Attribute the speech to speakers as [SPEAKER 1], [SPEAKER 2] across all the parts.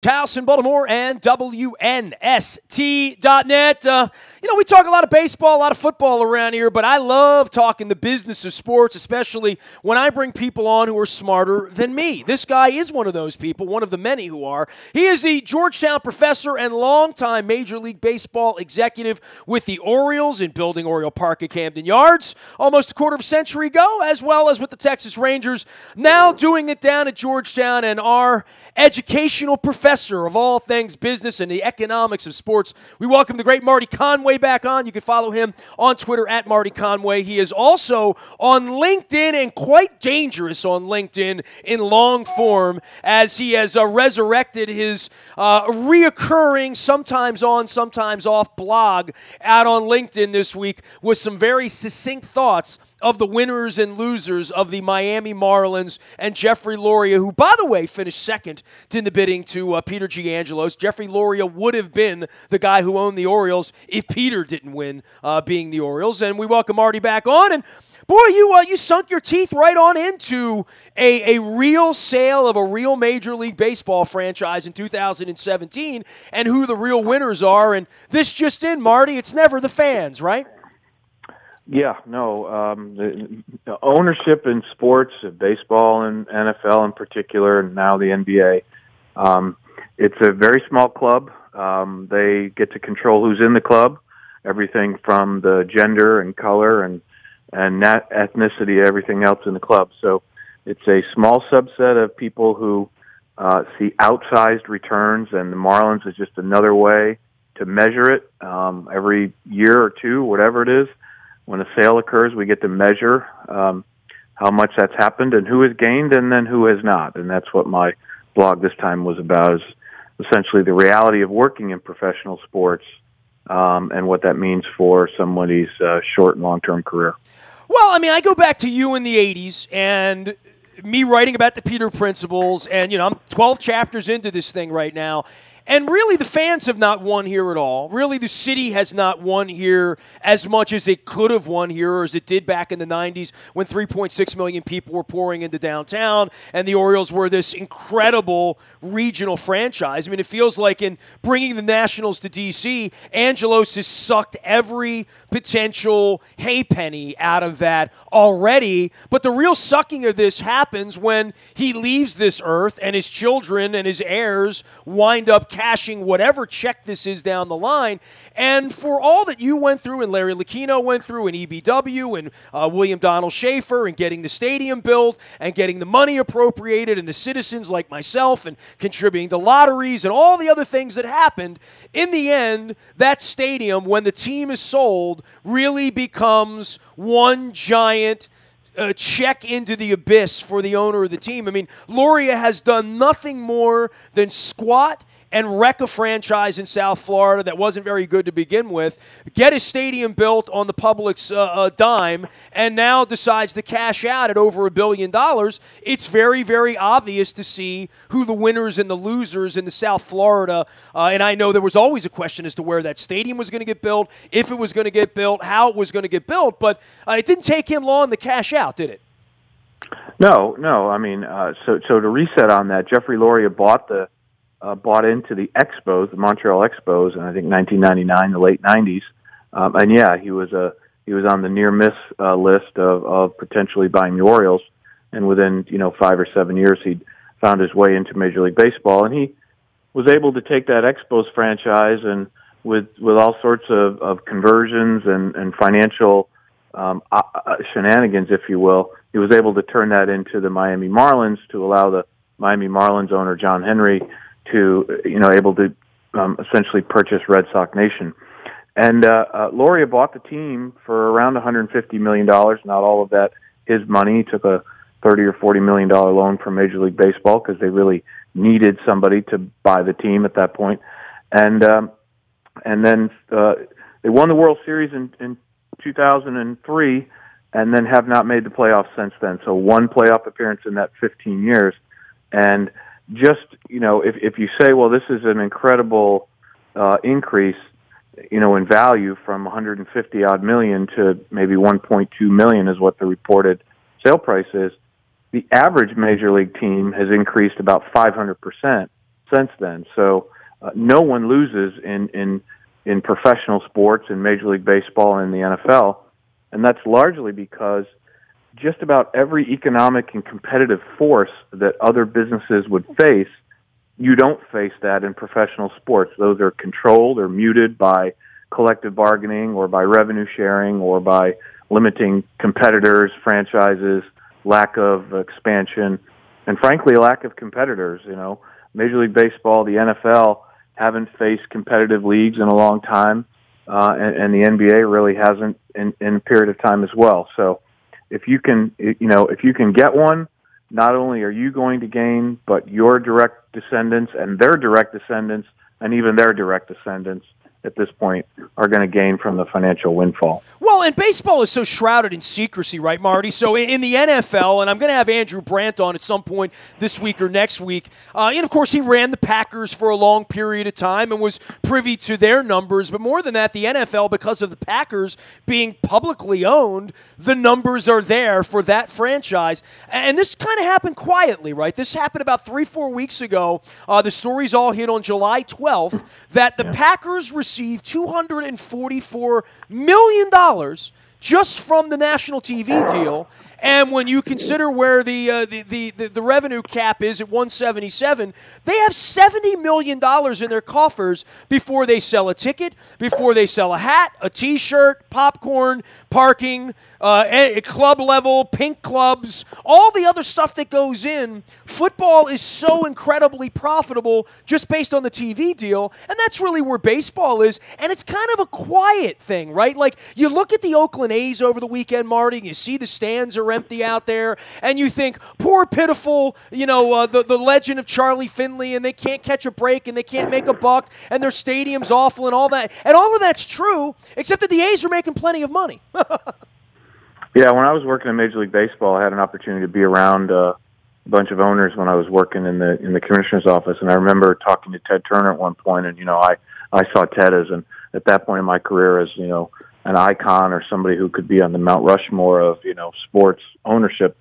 [SPEAKER 1] House in Baltimore and WNST.net. We talk a lot of baseball, a lot of football around here, but I love talking the business of sports, especially when I bring people on who are smarter than me. This guy is one of those people, one of the many who are. He is the Georgetown professor and longtime Major League Baseball executive with the Orioles in building Oriole Park at Camden Yards almost a quarter of a century ago, as well as with the Texas Rangers, now doing it down at Georgetown, and our educational professor of all things business and the economics of sports. We welcome the great Marty Conway back on. You can follow him on Twitter at Marty Conway. He is also on LinkedIn and quite dangerous on LinkedIn in long form as he has resurrected his reoccurring, sometimes on, sometimes off blog out on LinkedIn this week with some very succinct thoughts of the winners and losers of the Miami Marlins and Jeffrey Loria, who, by the way, finished second in the bidding to Peter Giangelos. Jeffrey Loria would have been the guy who owned the Orioles if Peter didn't win, being the Orioles. And we welcome Marty back on. And boy, you sunk your teeth right on into a real sale of a real Major League Baseball franchise in 2017 and who the real winners are. And this just in, Marty, it's never the fans, right?
[SPEAKER 2] Yeah, no. The ownership in sports, baseball and NFL in particular, and now the NBA, it's a very small club. They get to control who's in the club, everything from the gender and color and ethnicity, everything else in the club. So it's a small subset of people who see outsized returns, and the Marlins is just another way to measure it. Every year or two, whatever it is, when a sale occurs, we get to measure how much that's happened and who has gained and then who has not. And that's what my blog this time was about, is essentially the reality of working in professional sports and what that means for somebody's short and long-term career.
[SPEAKER 1] Well, I mean, I go back to you in the 80s and me writing about the Peter Principles, and, I'm 12 chapters into this thing right now. And really, the fans have not won here at all. Really, the city has not won here as much as it could have won here, or as it did back in the 90s when 3.6 million people were pouring into downtown, and the Orioles were this incredible regional franchise. I mean, it feels like in bringing the Nationals to D.C., Angelos has sucked every potential haypenny out of that already. But the real sucking of this happens when he leaves this earth and his children and his heirs wind up cashing whatever check this is down the line. And for all that you went through and Larry Lucchino went through and EBW and William Donald Schaefer and getting the stadium built and getting the money appropriated and the citizens like myself and contributing to lotteries and all the other things that happened, in the end, that stadium, when the team is sold, really becomes one giant check into the abyss for the owner of the team. I mean, Loria has done nothing more than squat and wreck a franchise in South Florida that wasn't very good to begin with, get a stadium built on the public's dime, and now decides to cash out at over $1 billion. It's very, very obvious to see who the winners and the losers in the South Florida, and I know there was always a question as to where that stadium was going to get built, if it was going to get built, how it was going to get built, but it didn't take him long to cash out, did it?
[SPEAKER 2] No. I mean, so to reset on that, Jeffrey Loria bought into the Expos, the Montreal Expos, in I think 1999, the late 90s, and yeah, he was on the near miss list of potentially buying the Orioles, and within 5 or 7 years he'd found his way into Major League Baseball, and he was able to take that Expos franchise and with all sorts of conversions and financial shenanigans, if you will, he was able to turn that into the Miami Marlins to allow the Miami Marlins owner John Henry to, able to essentially purchase Red Sox Nation. And Loria bought the team for around $150 million, not all of that his money. He took a $30 or $40 million loan from Major League Baseball because they really needed somebody to buy the team at that point. And then they won the World Series in 2003 and then have not made the playoffs since then. So one playoff appearance in that 15 years. And just, if you say, well, this is an incredible increase, in value from 150 odd million to maybe 1.2 million is what the reported sale price is. The average Major League team has increased about 500% since then. So no one loses in professional sports, in Major League Baseball and the NFL, and that's largely because just about every economic and competitive force that other businesses would face, you don't face that in professional sports. Those are controlled or muted by collective bargaining or by revenue sharing or by limiting competitors, franchises, lack of expansion, and frankly, lack of competitors. Major League Baseball, the NFL haven't faced competitive leagues in a long time, and the NBA really hasn't in a period of time as well. So if you can get one, not only are you going to gain, but your direct descendants and their direct descendants and even their direct descendants at this point are going to gain from the financial windfall.
[SPEAKER 1] Well, and baseball is so shrouded in secrecy, right, Marty? So in the NFL, and I'm going to have Andrew Brandt on at some point this week or next week, and of course he ran the Packers for a long period of time and was privy to their numbers. But more than that, the NFL, because of the Packers being publicly owned, the numbers are there for that franchise. And this kind of happened quietly, right? This happened about 3-4 weeks ago. The stories all hit on July 12th that the Packers received $244 million just from the national TV deal. And when you consider where the revenue cap is at 177, they have $70 million in their coffers before they sell a ticket, before they sell a hat, a T-shirt, popcorn, parking, club level, pink clubs, all the other stuff that goes in. Football is so incredibly profitable just based on the TV deal, and that's really where baseball is. And it's kind of a quiet thing, right? Like, you look at the Oakland A's over the weekend, Marty, and you see the stands are empty out there, and you think, poor, pitiful, the legend of Charlie Finley, and they can't catch a break, and they can't make a buck, and their stadium's awful, and all that. And all of that's true, except that the A's are making plenty of money.
[SPEAKER 2] Yeah, when I was working in Major League Baseball, I had an opportunity to be around a bunch of owners when I was working in the commissioner's office, and I remember talking to Ted Turner at one point, and I saw Ted at that point in my career as an icon or somebody who could be on the Mount Rushmore of sports ownership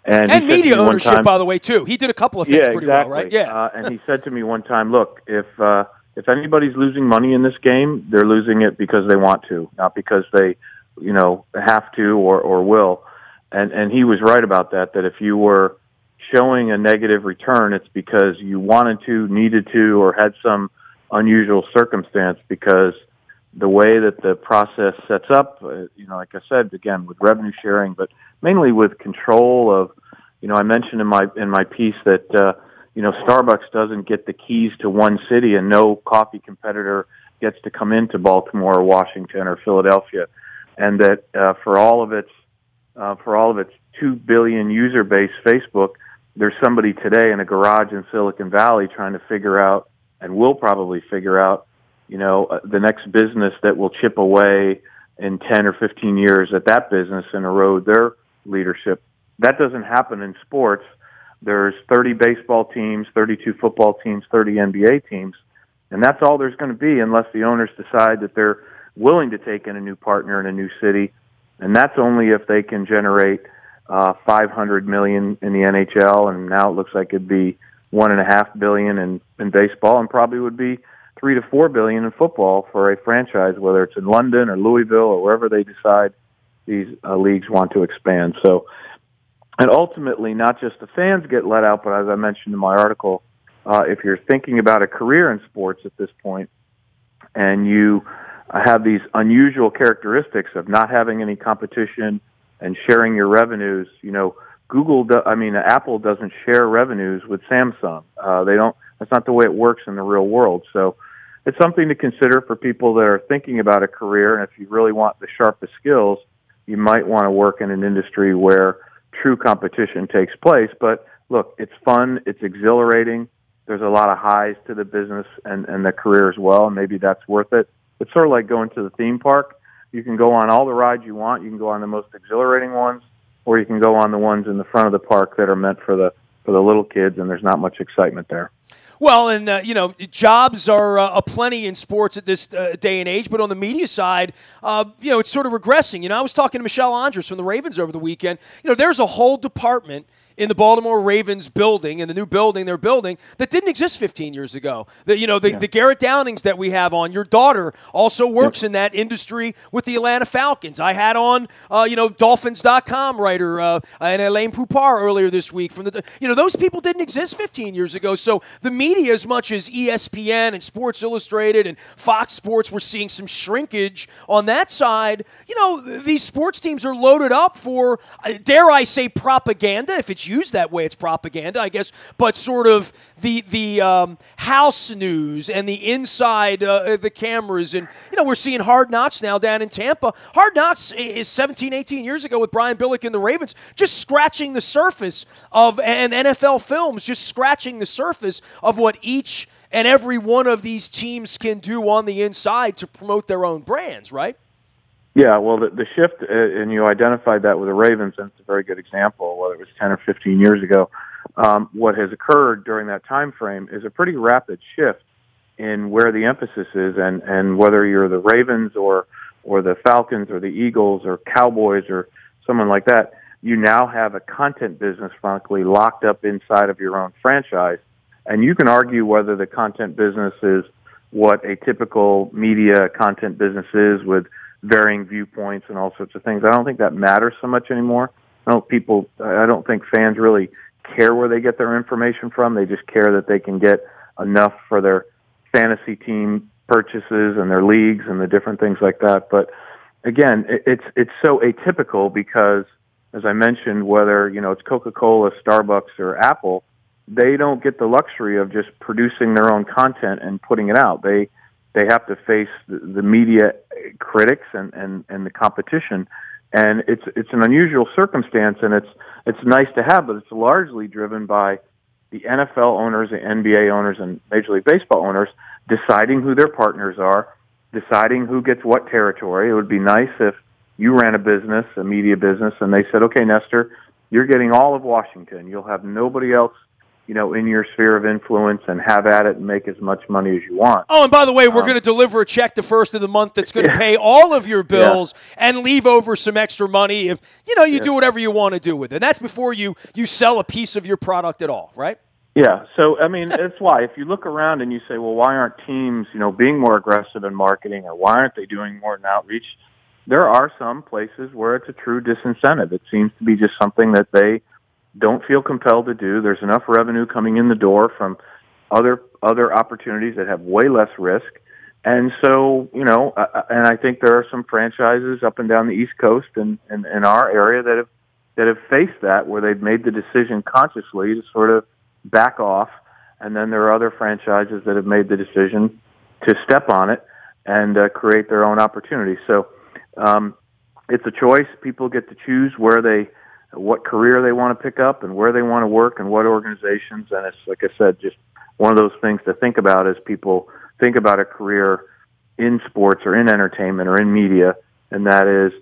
[SPEAKER 2] and
[SPEAKER 1] media ownership, by the way, too. He did a couple of things pretty well, right?
[SPEAKER 2] Yeah, and he said to me one time, "Look, if anybody's losing money in this game, they're losing it because they want to, not because they have to or will." And he was right about that. That if you were showing a negative return, it's because you wanted to, needed to, or had some unusual circumstance, because the way that the process sets up, like I said, again, with revenue sharing, but mainly with control of, I mentioned in my piece that, Starbucks doesn't get the keys to one city and no coffee competitor gets to come into Baltimore or Washington or Philadelphia. And that, for all of its 2 billion user base Facebook, there's somebody today in a garage in Silicon Valley trying to figure out, and will probably figure out, the next business that will chip away in 10 or 15 years at that business and erode their leadership. That doesn't happen in sports. There's 30 baseball teams, 32 football teams, 30 NBA teams, and that's all there's going to be unless the owners decide that they're willing to take in a new partner in a new city, and that's only if they can generate $500 million in the NHL, and now it looks like it'd be $1.5 billion in baseball, and probably would be $3 to $4 billion in football for a franchise, whether it's in London or Louisville or wherever they decide these leagues want to expand. So, and ultimately, not just the fans get let out, but as I mentioned in my article, if you're thinking about a career in sports at this point, and you have these unusual characteristics of not having any competition and sharing your revenues, Apple doesn't share revenues with Samsung. They don't. That's not the way it works in the real world. So it's something to consider for people that are thinking about a career. And if you really want the sharpest skills, you might want to work in an industry where true competition takes place. But look, it's fun. It's exhilarating. There's a lot of highs to the business and the career as well. And maybe that's worth it. It's sort of like going to the theme park. You can go on all the rides you want. You can go on the most exhilarating ones, or you can go on the ones in the front of the park that are meant for the little kids, and there's not much excitement there.
[SPEAKER 1] Well, and, jobs are aplenty in sports at this day and age, but on the media side, it's sort of regressing. I was talking to Michelle Andres from the Ravens over the weekend. There's a whole department in the Baltimore Ravens building, in the new building they're building, that didn't exist 15 years ago. The Garrett Downings that we have on, your daughter also works in that industry with the Atlanta Falcons. I had on, Dolphins.com writer and Elaine Poupard earlier this week. Those people didn't exist 15 years ago. So the media, as much as ESPN and Sports Illustrated and Fox Sports, we're seeing some shrinkage on that side. These sports teams are loaded up for, dare I say, propaganda. If it's used that way, it's propaganda, I guess. But sort of the house news and the inside the cameras. And, we're seeing Hard Knocks now down in Tampa. Hard Knocks is 17, 18 years ago with Brian Billick and the Ravens, just scratching the surface of, and NFL Films just scratching the surface of what each and every one of these teams can do on the inside to promote their own brands, right?
[SPEAKER 2] Yeah, well, the shift, and you identified that with the Ravens, and it's a very good example, whether it was 10 or 15 years ago. What has occurred during that time frame is a pretty rapid shift in where the emphasis is, and whether you're the Ravens or the Falcons or the Eagles or Cowboys or someone like that, you now have a content business, frankly, locked up inside of your own franchise. And you can argue whether the content business is what a typical media content business is, with varying viewpoints and all sorts of things. I don't think that matters so much anymore. I don't think fans really care where they get their information from. They just care that they can get enough for their fantasy team purchases and their leagues and the different things like that. But again, it's so atypical because, as I mentioned, whether it's Coca-Cola, Starbucks, or Apple, they don't get the luxury of just producing their own content and putting it out. They have to face the media critics and the competition, and it's an unusual circumstance, and it's nice to have, but it's largely driven by the NFL owners, the NBA owners, and Major League Baseball owners deciding who their partners are, deciding who gets what territory. It would be nice if you ran a business, a media business, and they said, okay, Nestor, you're getting all of Washington. You'll have nobody else in your sphere of influence, and have at it and make as much money as you want.
[SPEAKER 1] Oh, and by the way, we're going to deliver a check the first of the month that's going to pay all of your bills and leave over some extra money if, you do whatever you want to do with it. And that's before you sell a piece of your product at all, right?
[SPEAKER 2] Yeah. So, that's why if you look around and you say, well, why aren't teams, being more aggressive in marketing, or why aren't they doing more in outreach? There are some places where it's a true disincentive. It seems to be just something that they don't feel compelled to do. There's enough revenue coming in the door from other opportunities that have way less risk. And so, and I think there are some franchises up and down the East Coast and in our area that have faced that, where they've made the decision consciously to sort of back off. And then there are other franchises that have made the decision to step on it and create their own opportunities. So it's a choice. People get to choose what career they want to pick up and where they want to work and what organizations. And it's, like I said, just one of those things to think about as people think about a career in sports or in entertainment or in media. And that is,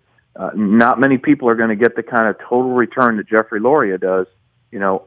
[SPEAKER 2] not many people are going to get the kind of total return that Jeffrey Loria does,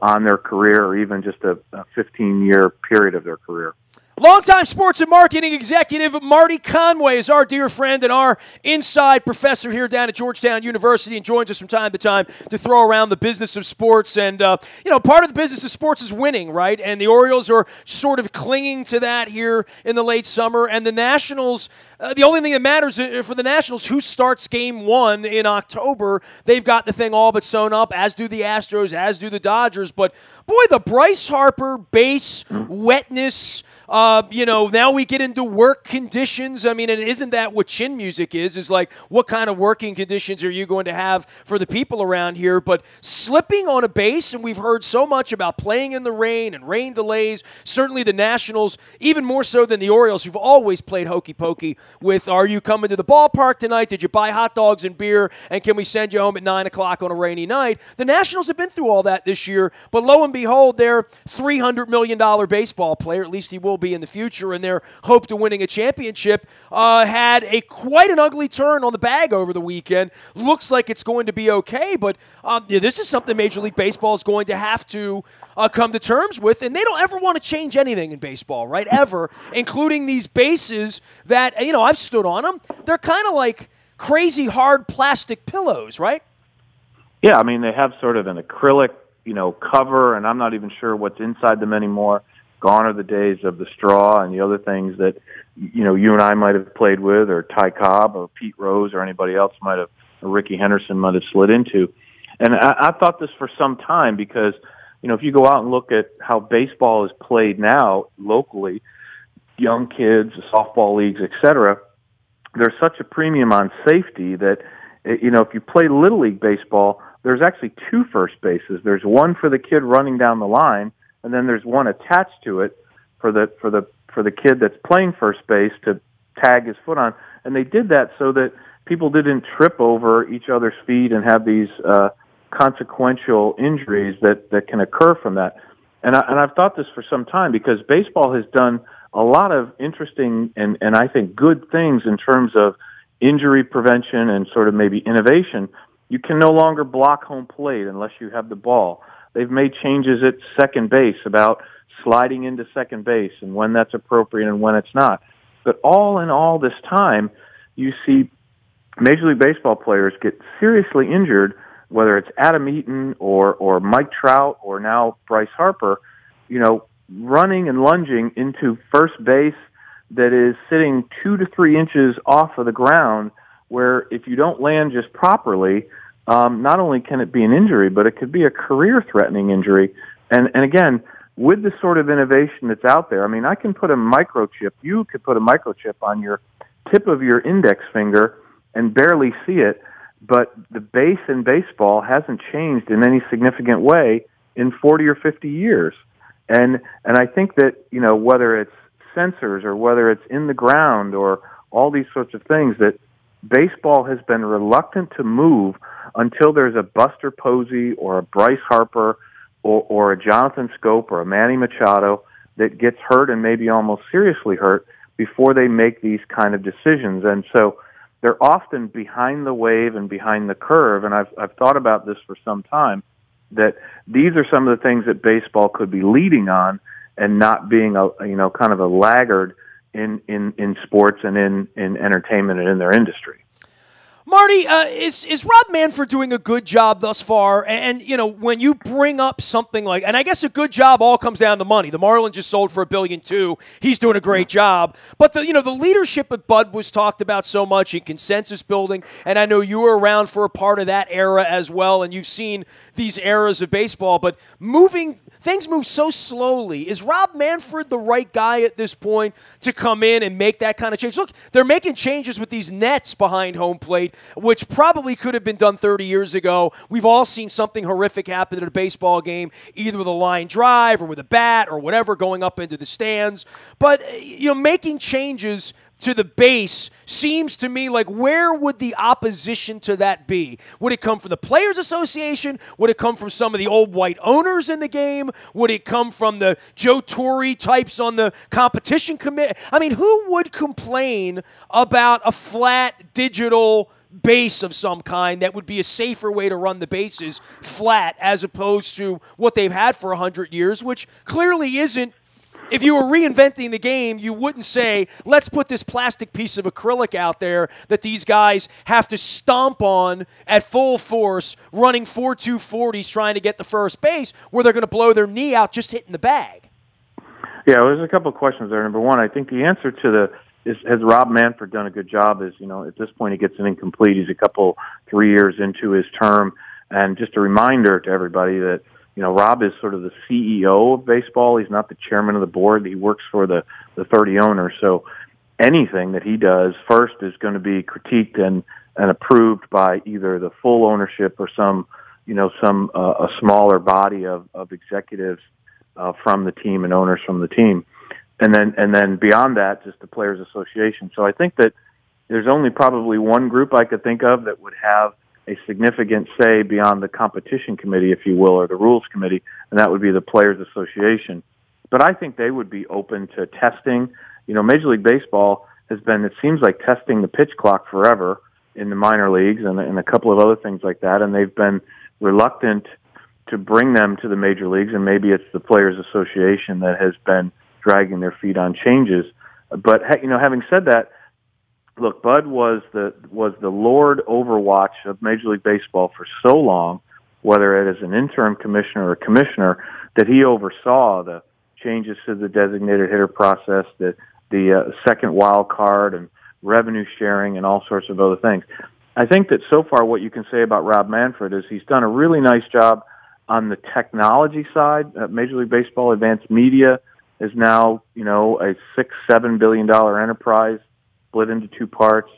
[SPEAKER 2] on their career, or even just a 15-year period of their career.
[SPEAKER 1] Longtime sports and marketing executive Marty Conway is our dear friend and our inside professor here down at Georgetown University, and joins us from time to time to throw around the business of sports. And, part of the business of sports is winning, right? And the Orioles are sort of clinging to that here in the late summer. And the Nationals, the only thing that matters for the Nationals, who starts game 1 in October. They've got the thing all but sewn up, as do the Astros, as do the Dodgers. But, boy, the Bryce Harper base wetness, now we get into work conditions. And isn't that what chin music is? Is like, what kind of working conditions are you going to have for the people around here? But slipping on a base, and we've heard so much about playing in the rain and rain delays. Certainly the Nationals, even more so than the Orioles, who've always played hokey pokey with, are you coming to the ballpark tonight? Did you buy hot dogs and beer? And can we send you home at 9 o'clock on a rainy night? The Nationals have been through all that this year, but lo and behold, their $300 million baseball player, at least he will be in the future, and their hope to winning a championship had quite an ugly turn on the bag over the weekend. Looks like it's going to be okay, but this is something Major League Baseball is going to have to come to terms with, and they don't ever want to change anything in baseball, right? Ever, including these bases that, I've stood on them. They're kind of like crazy hard plastic pillows, right?
[SPEAKER 2] Yeah, they have sort of an acrylic cover, and I'm not even sure what's inside them anymore. Gone are the days of the straw and the other things that, you and I might have played with, or Ty Cobb or Pete Rose or anybody else or Ricky Henderson might have slid into. And I thought this for some time because, if you go out and look at how baseball is played now locally, young kids, softball leagues, et cetera, there's such a premium on safety that, if you play Little League baseball, there's actually two first bases. There's one for the kid running down the line, and then there's one attached to it for the kid that's playing first base to tag his foot on. And they did that so that people didn't trip over each other's feet and have these consequential injuries that can occur from that. And I've thought this for some time because baseball has done a lot of interesting and I think good things in terms of injury prevention and sort of maybe innovation. You can no longer block home plate unless you have the ball. They've made changes at second base about sliding into second base and when that's appropriate and when it's not. But all in all this time, you see Major League Baseball players get seriously injured, whether it's Adam Eaton or Mike Trout or now Bryce Harper, running and lunging into first base that is sitting 2 to 3 inches off of the ground, where if you don't land just properly, not only can it be an injury, but it could be a career-threatening injury. And again, with the sort of innovation that's out there, I can put a microchip. You could put a microchip on your tip of your index finger and barely see it, but the base in baseball hasn't changed in any significant way in 40 or 50 years. And I think that, whether it's sensors or whether it's in the ground or all these sorts of things, that baseball has been reluctant to move until there's a Buster Posey or a Bryce Harper or a Jonathan Scope or a Manny Machado that gets hurt and maybe almost seriously hurt before they make these kind of decisions. And so they're often behind the wave and behind the curve. And I've thought about this for some time, that these are some of the things that baseball could be leading on and not being kind of a laggard in sports and in entertainment and in their industry.
[SPEAKER 1] Marty, is Rob Manfred doing a good job thus far? And when you bring up something like, and I guess a good job all comes down to money. The Marlins just sold for $1.2 billion. He's doing a great job. But the leadership at Bud was talked about so much in consensus building, and I know you were around for a part of that era as well, and you've seen these eras of baseball. But things move so slowly. Is Rob Manfred the right guy at this point to come in and make that kind of change? Look, they're making changes with these nets behind home plate, which probably could have been done 30 years ago. We've all seen something horrific happen at a baseball game, either with a line drive or with a bat or whatever going up into the stands. But, making changes to the base seems to me like, where would the opposition to that be? Would it come from the Players Association? Would it come from some of the old white owners in the game? Would it come from the Joe Torre types on the competition committee? Who would complain about a flat digital base of some kind that would be a safer way to run the bases flat as opposed to what they've had for 100 years, which clearly isn't? If you were reinventing the game, you wouldn't say, let's put this plastic piece of acrylic out there that these guys have to stomp on at full force, running 4.2 40s trying to get the first base, where they're going to blow their knee out just hitting the bag.
[SPEAKER 2] Yeah, there's a couple of questions there. Number one, I think the answer to has Rob Manfred done a good job is, at this point he gets an incomplete. He's 3 years into his term. And just a reminder to everybody that, Rob is sort of the CEO of baseball. He's not the chairman of the board. He works for the 30 owners. So anything that he does first is going to be critiqued and approved by either the full ownership or a smaller body of executives from the team and owners from the team. And then beyond that, just the Players Association. So I think that there's only probably one group I could think of that would have a significant say beyond the competition committee, if you will, or the rules committee, and that would be the Players Association. But I think they would be open to testing. Major League Baseball has been, it seems like, testing the pitch clock forever in the minor leagues and a couple of other things like that, and they've been reluctant to bring them to the major leagues, and maybe it's the Players Association that has been dragging their feet on changes. But, having said that, look, Bud was the Lord Overwatch of Major League Baseball for so long, whether it is an interim commissioner or a commissioner, that he oversaw the changes to the designated hitter process, the second wild card and revenue sharing and all sorts of other things. I think that so far what you can say about Rob Manfred is he's done a really nice job on the technology side. Major League Baseball Advanced Media is now, a $6-7 billion enterprise split into two parts.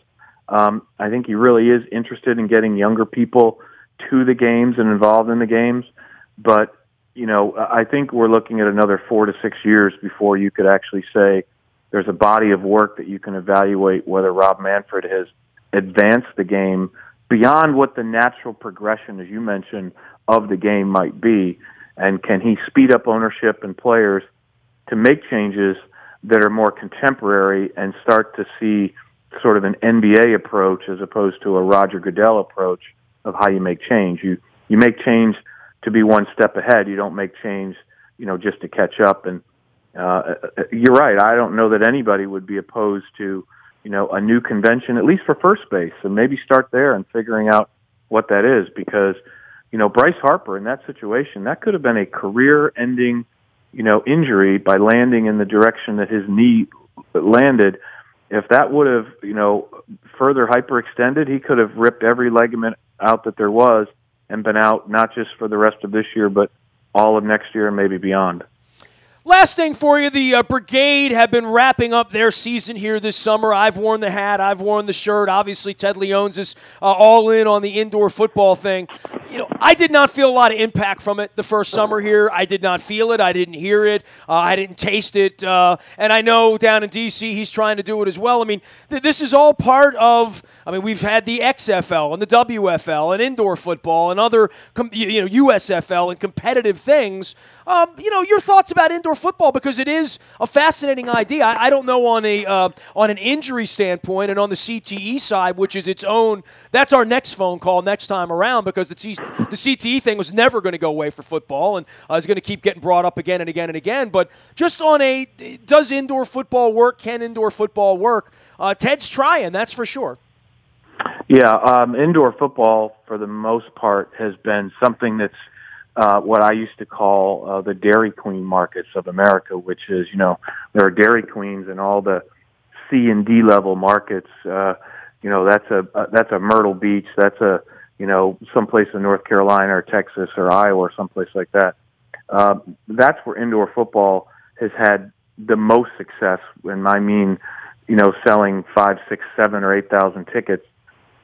[SPEAKER 2] I think he really is interested in getting younger people to the games and involved in the games. But, I think we're looking at another 4 to 6 years before you could actually say there's a body of work that you can evaluate whether Rob Manfred has advanced the game beyond what the natural progression, as you mentioned, of the game might be. And can he speed up ownership and players to make changes that are more contemporary and start to see sort of an NBA approach as opposed to a Roger Goodell approach of how you make change. You make change to be one step ahead. You don't make change, just to catch up. And you're right. I don't know that anybody would be opposed to, a new convention, at least for first base, and maybe start there and figuring out what that is. Because, Bryce Harper in that situation, that could have been a career-ending, injury by landing in the direction that his knee landed. If that would have, further hyperextended, he could have ripped every ligament out that there was and been out not just for the rest of this year, but all of next year and maybe beyond.
[SPEAKER 1] Last thing for you, the Brigade have been wrapping up their season here this summer. I've worn the hat. I've worn the shirt. Obviously, Ted Leones is all in on the indoor football thing. I did not feel a lot of impact from it the first summer here. I did not feel it. I didn't hear it. I didn't taste it. And I know down in D.C. he's trying to do it as well. I mean, this is all part of, we've had the XFL and the WFL and indoor football and other, USFL and competitive things. Your thoughts about indoor football, because it is a fascinating idea. I don't know on an injury standpoint and on the CTE side, which is its own. That's our next phone call next time around, because the CTE thing was never going to go away for football and is going to keep getting brought up again and again and again. But just on does indoor football work? Can indoor football work? Ted's trying, that's for sure.
[SPEAKER 2] Yeah, indoor football for the most part has been something that's what I used to call the Dairy Queen markets of America, which is, there are Dairy Queens in all the C and D level markets. That's a Myrtle Beach. That's a, someplace in North Carolina or Texas or Iowa or someplace like that. That's where indoor football has had the most success. And I mean, selling 5, 6, 7, or 8,000 tickets.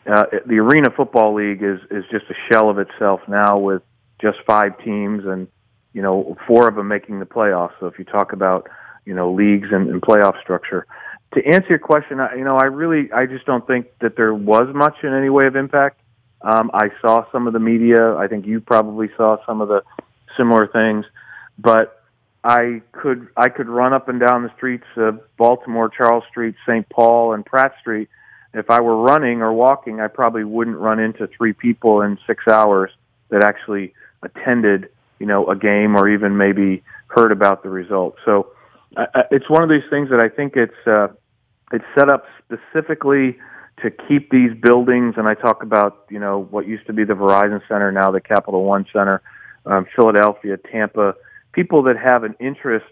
[SPEAKER 2] The Arena Football League is just a shell of itself now with just 5 teams and, 4 of them making the playoffs. So if you talk about, leagues and playoff structure. To answer your question, I just don't think that there was much in any way of impact. I saw some of the media. I think you probably saw some of the similar things. But I could run up and down the streets of Baltimore, Charles Street, St. Paul, and Pratt Street. If I were running or walking, I probably wouldn't run into 3 people in 6 hours that actually attended, a game or even maybe heard about the results. So it's one of these things that I think it's set up specifically to keep these buildings. And I talk about, what used to be the Verizon Center, now the Capital One Center, Philadelphia, Tampa, people that have an interest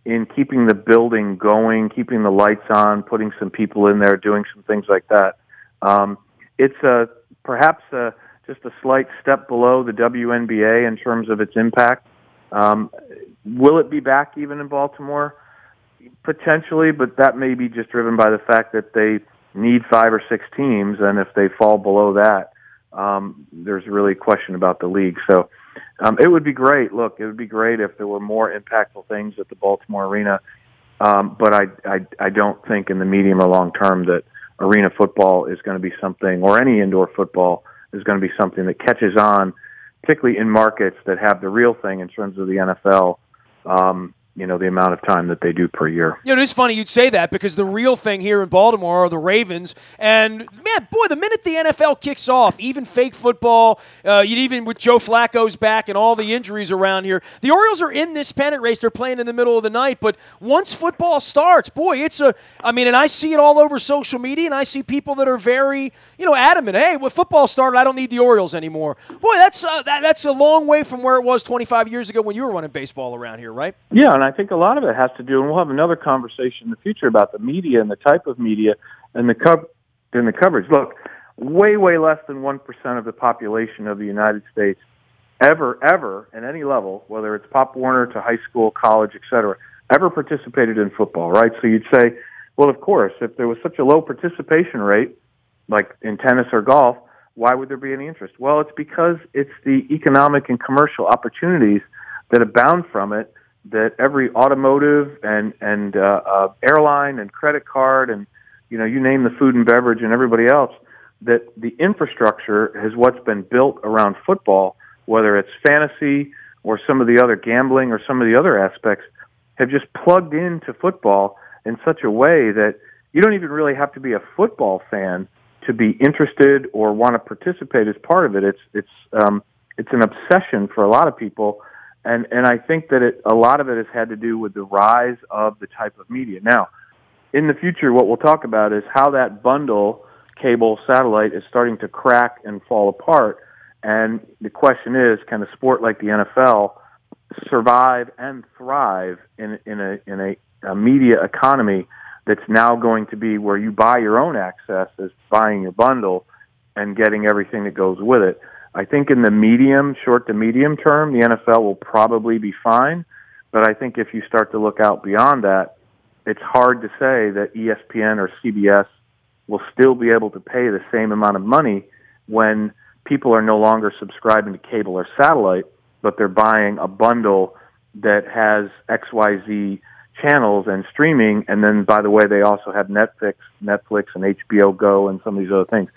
[SPEAKER 2] in keeping the building going, keeping the lights on, putting some people in there, doing some things like that. It's perhaps just a slight step below the WNBA in terms of its impact. Will it be back even in Baltimore? Potentially, but that may be just driven by the fact that they need 5 or 6 teams, and if they fall below that, there's really a question about the league. So it would be great. Look, it would be great if there were more impactful things at the Baltimore Arena, but I don't think in the medium or long term that arena football is going to be something, or any indoor football is going to be something that catches on, particularly in markets that have the real thing in terms of the NFL. the amount of time that they do per year.
[SPEAKER 1] It is funny you'd say that because the real thing here in Baltimore are the Ravens. And, man, boy, the minute the NFL kicks off, even fake football, even with Joe Flacco's back and all the injuries around here, the Orioles are in this pennant race. They're playing in the middle of the night. But once football starts, boy, and I see it all over social media, and I see people that are very, adamant. Hey, when football started, I don't need the Orioles anymore. Boy, that's a long way from where it was 25 years ago when you were running baseball around here, right?
[SPEAKER 2] Yeah, and I think a lot of it has to do, and we'll have another conversation in the future about the media and the type of media and the coverage. Look, way less than 1% of the population of the United States ever at any level, whether it's Pop Warner to high school, college, et cetera, ever participated in football, right? So you'd say, well, of course, if there was such a low participation rate, like in tennis or golf, why would there be any interest? Well, it's because it's the economic and commercial opportunities that abound from it, that every automotive and airline and credit card and, you name the food and beverage and everybody else, that the infrastructure is what's been built around football, whether it's fantasy or some of the other gambling or some of the other aspects, have just plugged into football in such a way that you don't even really have to be a football fan to be interested or want to participate as part of it. It's an obsession for a lot of people. And I think that a lot of it has had to do with the rise of the type of media. Now, in the future, what we'll talk about is how that bundle, cable, satellite, is starting to crack and fall apart. And the question is, can a sport like the NFL survive and thrive in a media economy that's now going to be where you buy your own access as buying your bundle and getting everything that goes with it? I think in the short to medium term, the NFL will probably be fine. But I think if you start to look out beyond that, it's hard to say that ESPN or CBS will still be able to pay the same amount of money when people are no longer subscribing to cable or satellite, but they're buying a bundle that has XYZ channels and streaming. And then, by the way, they also have Netflix and HBO Go and some of these other things.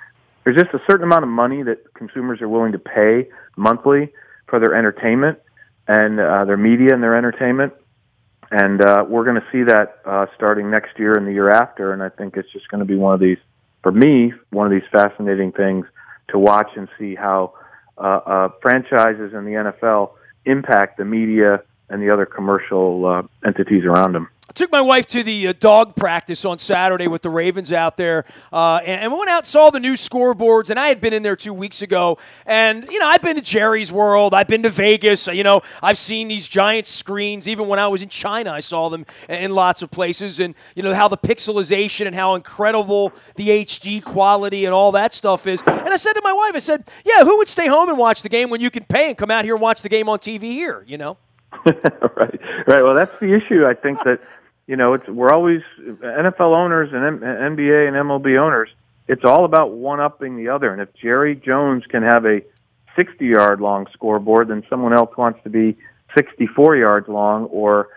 [SPEAKER 2] There's just a certain amount of money that consumers are willing to pay monthly for their entertainment and their media and their entertainment. And we're going to see that starting next year and the year after. And I think it's just going to be one of these fascinating things to watch and see how franchises in the NFL impact the media and the other commercial entities around them.
[SPEAKER 1] I took my wife to the dog practice on Saturday with the Ravens out there, and we went out and saw the new scoreboards, and I had been in there 2 weeks ago, and, I've been to Jerry's World, I've been to Vegas, I've seen these giant screens. Even when I was in China, I saw them in lots of places, and, how the pixelization and how incredible the HD quality and all that stuff is. And I said to my wife, yeah, who would stay home and watch the game when you can pay and come out here and watch the game on TV here,
[SPEAKER 2] Right. Well, that's the issue. I think that, we're always NFL owners and NBA and MLB owners. It's all about one-upping the other. And if Jerry Jones can have a 60-yard long scoreboard, then someone else wants to be 64 yards long or,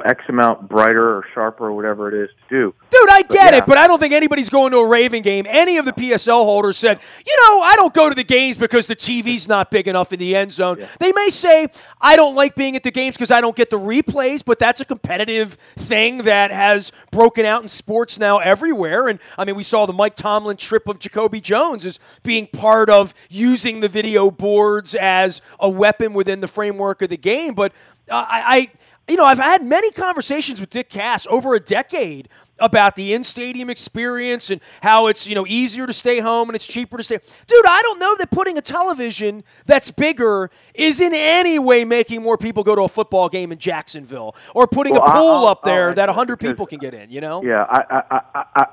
[SPEAKER 2] X amount brighter or sharper or whatever it is to do.
[SPEAKER 1] Dude, I get it, but I don't think anybody's going to a Raven game. Any of the PSL holders said, I don't go to the games because the TV's not big enough in the end zone. Yeah. They may say, I don't like being at the games because I don't get the replays, but that's a competitive thing that has broken out in sports now everywhere. And, we saw the Mike Tomlin trip of Jacoby Jones as being part of using the video boards as a weapon within the framework of the game. But I've had many conversations with Dick Cass over a decade about the in-stadium experience and how it's, easier to stay home and it's cheaper to stay. Dude, I don't know that putting a television that's bigger is in any way making more people go to a football game in Jacksonville or putting a pool up there that 100 people can get in,
[SPEAKER 2] Yeah,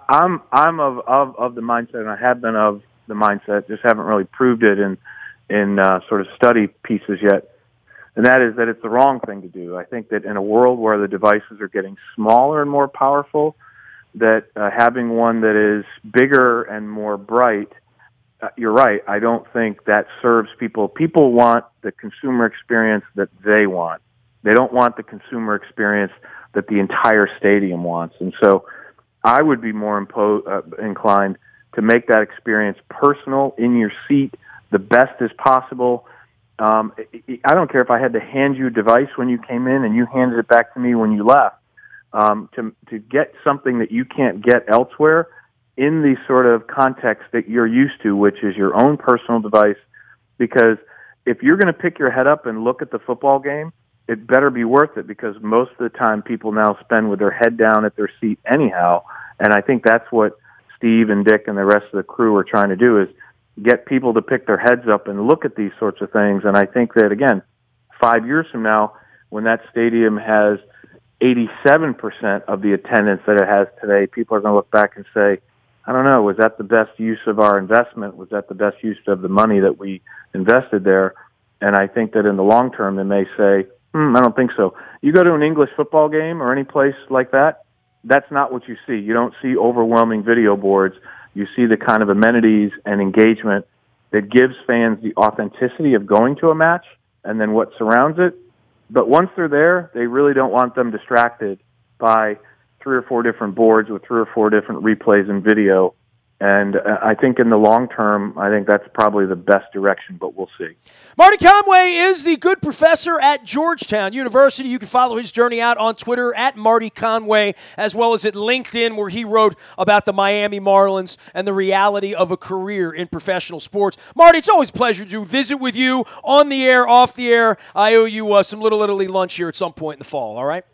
[SPEAKER 2] I'm of the mindset, and I have been of the mindset, just haven't really proved it in sort of study pieces yet. And that is that it's the wrong thing to do. I think that in a world where the devices are getting smaller and more powerful, that having one that is bigger and more bright, you're right, I don't think that serves people. People want the consumer experience that they want. They don't want the consumer experience that the entire stadium wants. And so I would be more inclined to make that experience personal, in your seat, the best as possible, I don't care if I had to hand you a device when you came in and you handed it back to me when you left. To get something that you can't get elsewhere in the sort of context that you're used to, which is your own personal device, because if you're going to pick your head up and look at the football game, it better be worth it, because most of the time people now spend with their head down at their seat anyhow. And I think that's what Steve and Dick and the rest of the crew are trying to do, is get people to pick their heads up and look at these sorts of things. And I think that, again, 5 years from now, when that stadium has 87% of the attendance that it has today, people are going to look back and say, I don't know, was that the best use of our investment? Was that the best use of the money that we invested there? And I think that in the long term, they may say, I don't think so. You go to an English football game or any place like that, that's not what you see. You don't see overwhelming video boards. You see the kind of amenities and engagement that gives fans the authenticity of going to a match and then what surrounds it. But once they're there, they really don't want them distracted by 3 or 4 different boards with 3 or 4 different replays and video. And I think in the long term, I think that's probably the best direction, but we'll see.
[SPEAKER 1] Marty Conway is the good professor at Georgetown University. You can follow his journey out on Twitter at Marty Conway, as well as at LinkedIn, where he wrote about the Miami Marlins and the reality of a career in professional sports. Marty, it's always a pleasure to visit with you on the air, off the air. I owe you some Little Italy lunch here at some point in the fall, all right?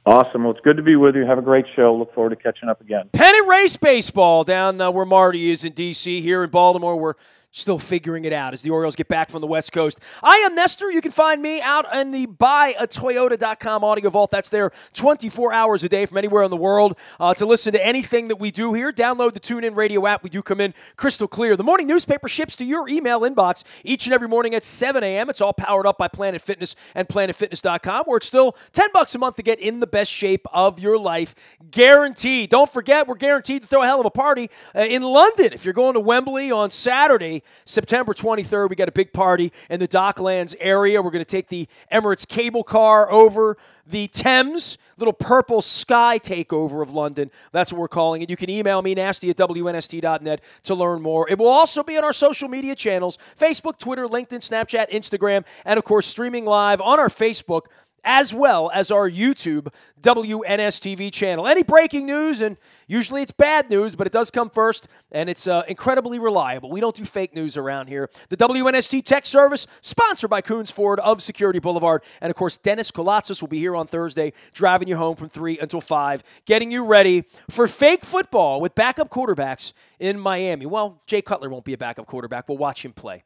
[SPEAKER 2] Awesome. Well, it's good to be with you. Have a great show. Look forward to catching up again.
[SPEAKER 1] Pennant race baseball down where Marty is in D.C. Here in Baltimore, we're still figuring it out as the Orioles get back from the West Coast. I am Nestor. You can find me out in the buyatoyota.com audio vault. That's there 24 hours a day from anywhere in the world to listen to anything that we do here. Download the TuneIn Radio app. We do come in crystal clear. The morning newspaper ships to your email inbox each and every morning at 7 a.m. It's all powered up by Planet Fitness and PlanetFitness.com, where it's still $10 a month to get in the best shape of your life. Guaranteed. Don't forget, we're guaranteed to throw a hell of a party in London. If you're going to Wembley on Saturday, September 23rd, we got a big party in the Docklands area. We're going to take the Emirates cable car over the Thames, little purple sky takeover of London. That's what we're calling it. You can email me, nasty@WNST.net, to learn more. It will also be on our social media channels, Facebook, Twitter, LinkedIn, Snapchat, Instagram, and, of course, streaming live on our Facebook as well as our YouTube WNSTV channel. Any breaking news, and usually it's bad news, but it does come first, and it's incredibly reliable. We don't do fake news around here. The WNST Tech Service, sponsored by Coons Ford of Security Boulevard. And, of course, Dennis Kolatzis will be here on Thursday, driving you home from 3 until 5, getting you ready for fake football with backup quarterbacks in Miami. Well, Jay Cutler won't be a backup quarterback. We'll watch him play.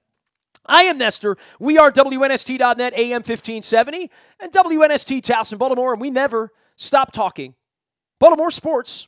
[SPEAKER 1] I am Nestor. We are WNST.net, AM 1570, and WNST Towson, Baltimore, and we never stop talking Baltimore sports.